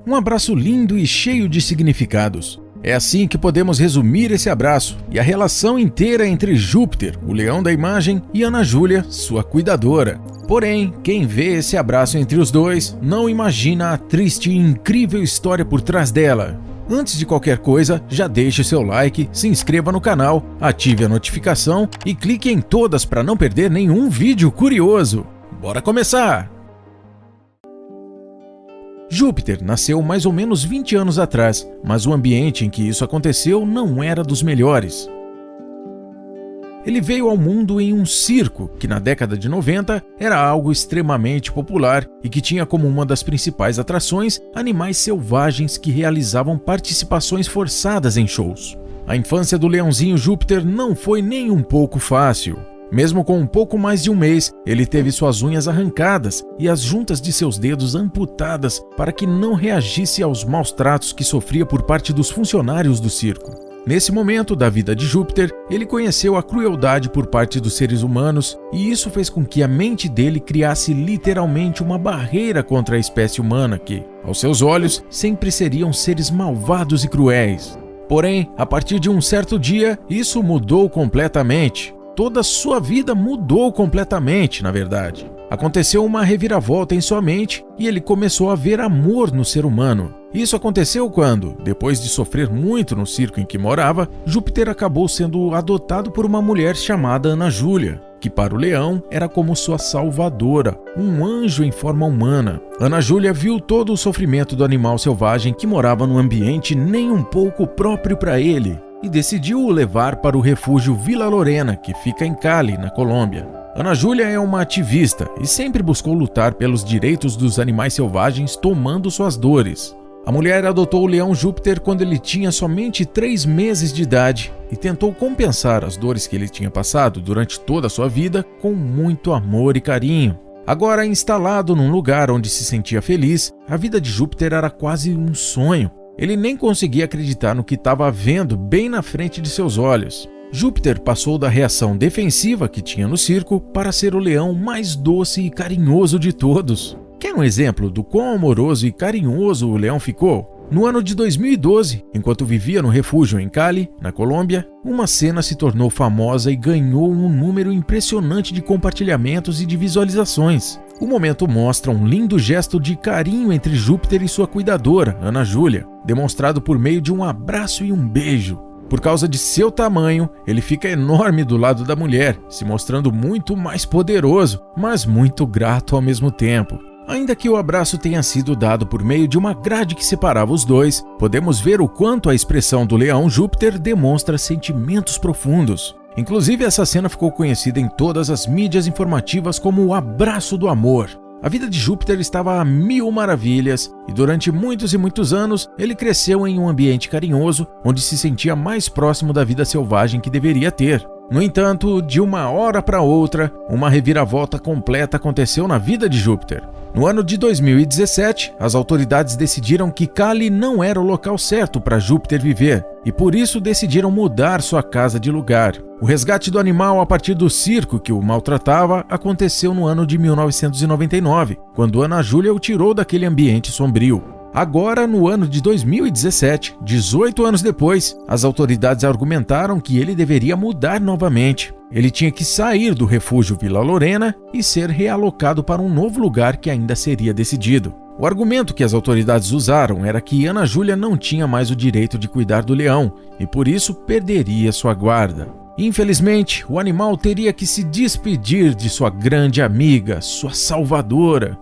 Um abraço lindo e cheio de significados. É assim que podemos resumir esse abraço e a relação inteira entre Júpiter, o leão da imagem, e Ana Júlia, sua cuidadora. Porém, quem vê esse abraço entre os dois não imagina a triste e incrível história por trás dela. Antes de qualquer coisa, já deixe seu like, se inscreva no canal, ative a notificação e clique em todas para não perder nenhum vídeo curioso. Bora começar! Júpiter nasceu mais ou menos 20 anos atrás, mas o ambiente em que isso aconteceu não era dos melhores. Ele veio ao mundo em um circo, que na década de 90 era algo extremamente popular e que tinha como uma das principais atrações animais selvagens que realizavam participações forçadas em shows. A infância do leãozinho Júpiter não foi nem um pouco fácil. Mesmo com um pouco mais de um mês, ele teve suas unhas arrancadas e as juntas de seus dedos amputadas para que não reagisse aos maus tratos que sofria por parte dos funcionários do circo. Nesse momento da vida de Júpiter, ele conheceu a crueldade por parte dos seres humanos e isso fez com que a mente dele criasse literalmente uma barreira contra a espécie humana que, aos seus olhos, sempre seriam seres malvados e cruéis. Porém, a partir de um certo dia, isso mudou completamente. Toda a sua vida mudou completamente, na verdade. Aconteceu uma reviravolta em sua mente e ele começou a ver amor no ser humano. Isso aconteceu quando, depois de sofrer muito no circo em que morava, Júpiter acabou sendo adotado por uma mulher chamada Ana Júlia, que para o leão era como sua salvadora, um anjo em forma humana. Ana Júlia viu todo o sofrimento do animal selvagem que morava num ambiente nem um pouco próprio para ele, e decidiu o levar para o refúgio Vila Lorena, que fica em Cali, na Colômbia. Ana Júlia é uma ativista e sempre buscou lutar pelos direitos dos animais selvagens, tomando suas dores. A mulher adotou o leão Júpiter quando ele tinha somente 3 meses de idade e tentou compensar as dores que ele tinha passado durante toda a sua vida com muito amor e carinho. Agora instalado num lugar onde se sentia feliz, a vida de Júpiter era quase um sonho. Ele nem conseguia acreditar no que estava vendo bem na frente de seus olhos. Júpiter passou da reação defensiva que tinha no circo para ser o leão mais doce e carinhoso de todos. Quer um exemplo do quão amoroso e carinhoso o leão ficou? No ano de 2012, enquanto vivia no refúgio em Cali, na Colômbia, uma cena se tornou famosa e ganhou um número impressionante de compartilhamentos e de visualizações. O momento mostra um lindo gesto de carinho entre Júpiter e sua cuidadora, Ana Júlia, demonstrado por meio de um abraço e um beijo. Por causa de seu tamanho, ele fica enorme do lado da mulher, se mostrando muito mais poderoso, mas muito grato ao mesmo tempo. Ainda que o abraço tenha sido dado por meio de uma grade que separava os dois, podemos ver o quanto a expressão do leão Júpiter demonstra sentimentos profundos. Inclusive, essa cena ficou conhecida em todas as mídias informativas como o abraço do amor. A vida de Júpiter estava a mil maravilhas e durante muitos e muitos anos ele cresceu em um ambiente carinhoso onde se sentia mais próximo da vida selvagem que deveria ter. No entanto, de uma hora para outra, uma reviravolta completa aconteceu na vida de Júpiter. No ano de 2017, as autoridades decidiram que Cali não era o local certo para Júpiter viver e por isso decidiram mudar sua casa de lugar. O resgate do animal a partir do circo que o maltratava aconteceu no ano de 1999, quando Ana Júlia o tirou daquele ambiente sombrio. Agora, no ano de 2017, 18 anos depois, as autoridades argumentaram que ele deveria mudar novamente. Ele tinha que sair do refúgio Vila Lorena e ser realocado para um novo lugar que ainda seria decidido. O argumento que as autoridades usaram era que Ana Júlia não tinha mais o direito de cuidar do leão e por isso perderia sua guarda. Infelizmente, o animal teria que se despedir de sua grande amiga, sua salvadora.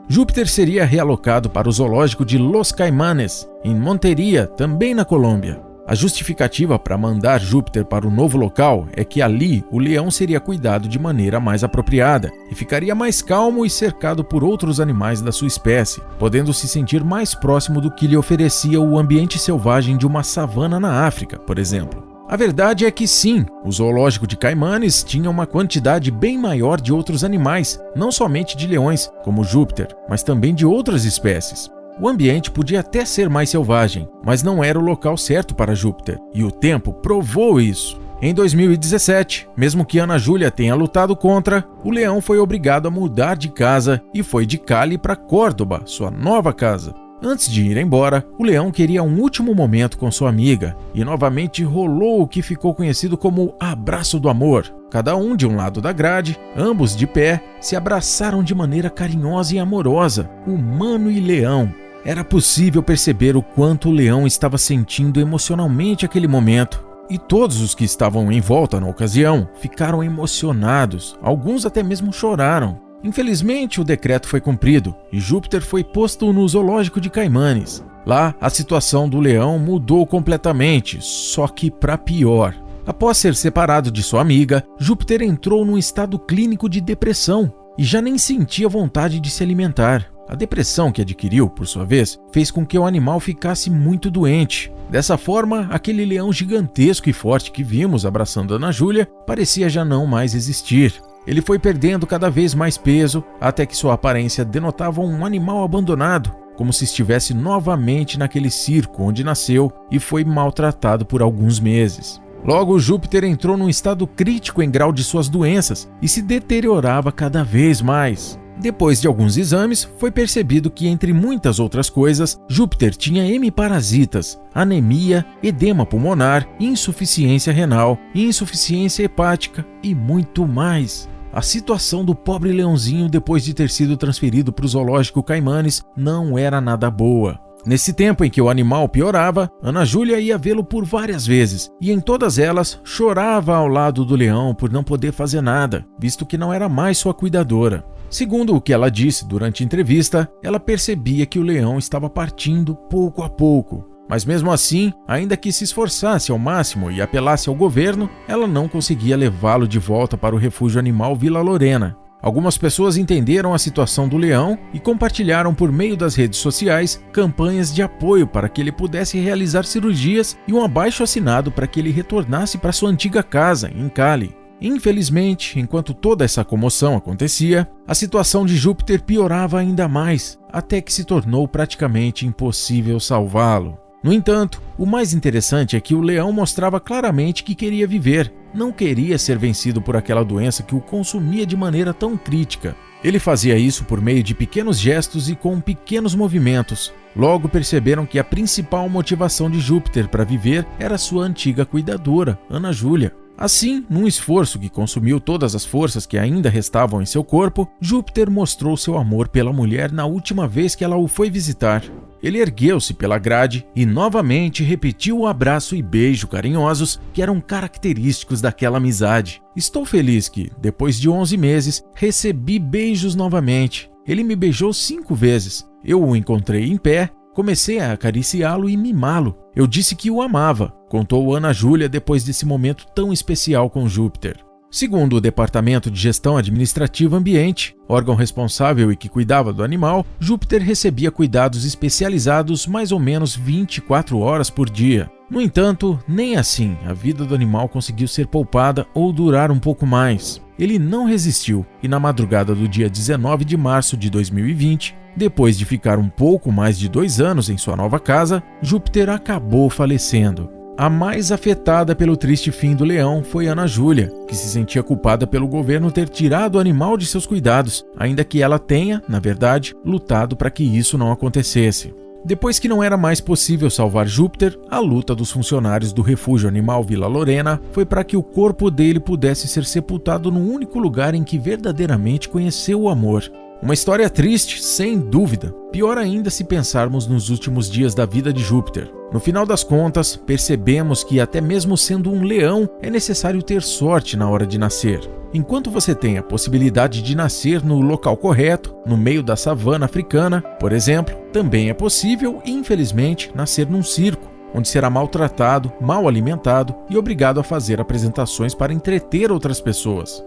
Júpiter seria realocado para o zoológico de Los Caimanes, em Monteria, também na Colômbia. A justificativa para mandar Júpiter para o novo local é que ali o leão seria cuidado de maneira mais apropriada e ficaria mais calmo e cercado por outros animais da sua espécie, podendo se sentir mais próximo do que lhe oferecia o ambiente selvagem de uma savana na África, por exemplo. A verdade é que sim, o zoológico de Caimanes tinha uma quantidade bem maior de outros animais, não somente de leões, como Júpiter, mas também de outras espécies. O ambiente podia até ser mais selvagem, mas não era o local certo para Júpiter, e o tempo provou isso. Em 2017, mesmo que Ana Júlia tenha lutado contra, o leão foi obrigado a mudar de casa e foi de Cali para Córdoba, sua nova casa. Antes de ir embora, o leão queria um último momento com sua amiga e novamente rolou o que ficou conhecido como abraço do amor. Cada um de um lado da grade, ambos de pé, se abraçaram de maneira carinhosa e amorosa, humano e leão. Era possível perceber o quanto o leão estava sentindo emocionalmente aquele momento. E todos os que estavam em volta na ocasião ficaram emocionados, alguns até mesmo choraram. Infelizmente, o decreto foi cumprido e Júpiter foi posto no zoológico de Caimanes. Lá, a situação do leão mudou completamente, só que para pior. Após ser separado de sua amiga, Júpiter entrou num estado clínico de depressão e já nem sentia vontade de se alimentar. A depressão que adquiriu, por sua vez, fez com que o animal ficasse muito doente. Dessa forma, aquele leão gigantesco e forte que vimos abraçando Ana Júlia parecia já não mais existir. Ele foi perdendo cada vez mais peso, até que sua aparência denotava um animal abandonado, como se estivesse novamente naquele circo onde nasceu e foi maltratado por alguns meses. Logo, Júpiter entrou num estado crítico em grau de suas doenças e se deteriorava cada vez mais. Depois de alguns exames, foi percebido que, entre muitas outras coisas, Júpiter tinha hemiparasitas, anemia, edema pulmonar, insuficiência renal, insuficiência hepática e muito mais. A situação do pobre leãozinho depois de ter sido transferido para o zoológico Caimanes não era nada boa. Nesse tempo em que o animal piorava, Ana Júlia ia vê-lo por várias vezes e em todas elas chorava ao lado do leão por não poder fazer nada, visto que não era mais sua cuidadora. Segundo o que ela disse durante a entrevista, ela percebia que o leão estava partindo pouco a pouco. Mas mesmo assim, ainda que se esforçasse ao máximo e apelasse ao governo, ela não conseguia levá-lo de volta para o refúgio animal Vila Lorena. Algumas pessoas entenderam a situação do leão e compartilharam por meio das redes sociais campanhas de apoio para que ele pudesse realizar cirurgias e um abaixo-assinado para que ele retornasse para sua antiga casa, em Cali. Infelizmente, enquanto toda essa comoção acontecia, a situação de Júpiter piorava ainda mais, até que se tornou praticamente impossível salvá-lo. No entanto, o mais interessante é que o leão mostrava claramente que queria viver, não queria ser vencido por aquela doença que o consumia de maneira tão crítica. Ele fazia isso por meio de pequenos gestos e com pequenos movimentos. Logo perceberam que a principal motivação de Júpiter para viver era sua antiga cuidadora, Ana Júlia. Assim, num esforço que consumiu todas as forças que ainda restavam em seu corpo, Júpiter mostrou seu amor pela mulher na última vez que ela o foi visitar. Ele ergueu-se pela grade e novamente repetiu o abraço e beijo carinhosos que eram característicos daquela amizade. Estou feliz que, depois de 11 meses, recebi beijos novamente. Ele me beijou 5 vezes. Eu o encontrei em pé, comecei a acariciá-lo e mimá-lo. Eu disse que o amava, contou Ana Júlia depois desse momento tão especial com Júpiter. Segundo o Departamento de Gestão Administrativa Ambiente, órgão responsável e que cuidava do animal, Júpiter recebia cuidados especializados mais ou menos 24 horas por dia. No entanto, nem assim a vida do animal conseguiu ser poupada ou durar um pouco mais. Ele não resistiu e na madrugada do dia 19 de março de 2020, depois de ficar um pouco mais de 2 anos em sua nova casa, Júpiter acabou falecendo. A mais afetada pelo triste fim do leão foi Ana Júlia, que se sentia culpada pelo governo ter tirado o animal de seus cuidados, ainda que ela tenha, na verdade, lutado para que isso não acontecesse. Depois que não era mais possível salvar Júpiter, a luta dos funcionários do refúgio animal Vila Lorena foi para que o corpo dele pudesse ser sepultado no único lugar em que verdadeiramente conheceu o amor. Uma história triste, sem dúvida. Pior ainda se pensarmos nos últimos dias da vida de Júpiter. No final das contas, percebemos que até mesmo sendo um leão, é necessário ter sorte na hora de nascer. Enquanto você tem a possibilidade de nascer no local correto, no meio da savana africana, por exemplo, também é possível, infelizmente, nascer num circo, onde será maltratado, mal alimentado e obrigado a fazer apresentações para entreter outras pessoas.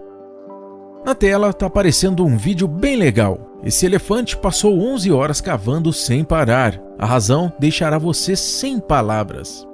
Na tela está aparecendo um vídeo bem legal. Esse elefante passou 11 horas cavando sem parar. A razão deixará você sem palavras.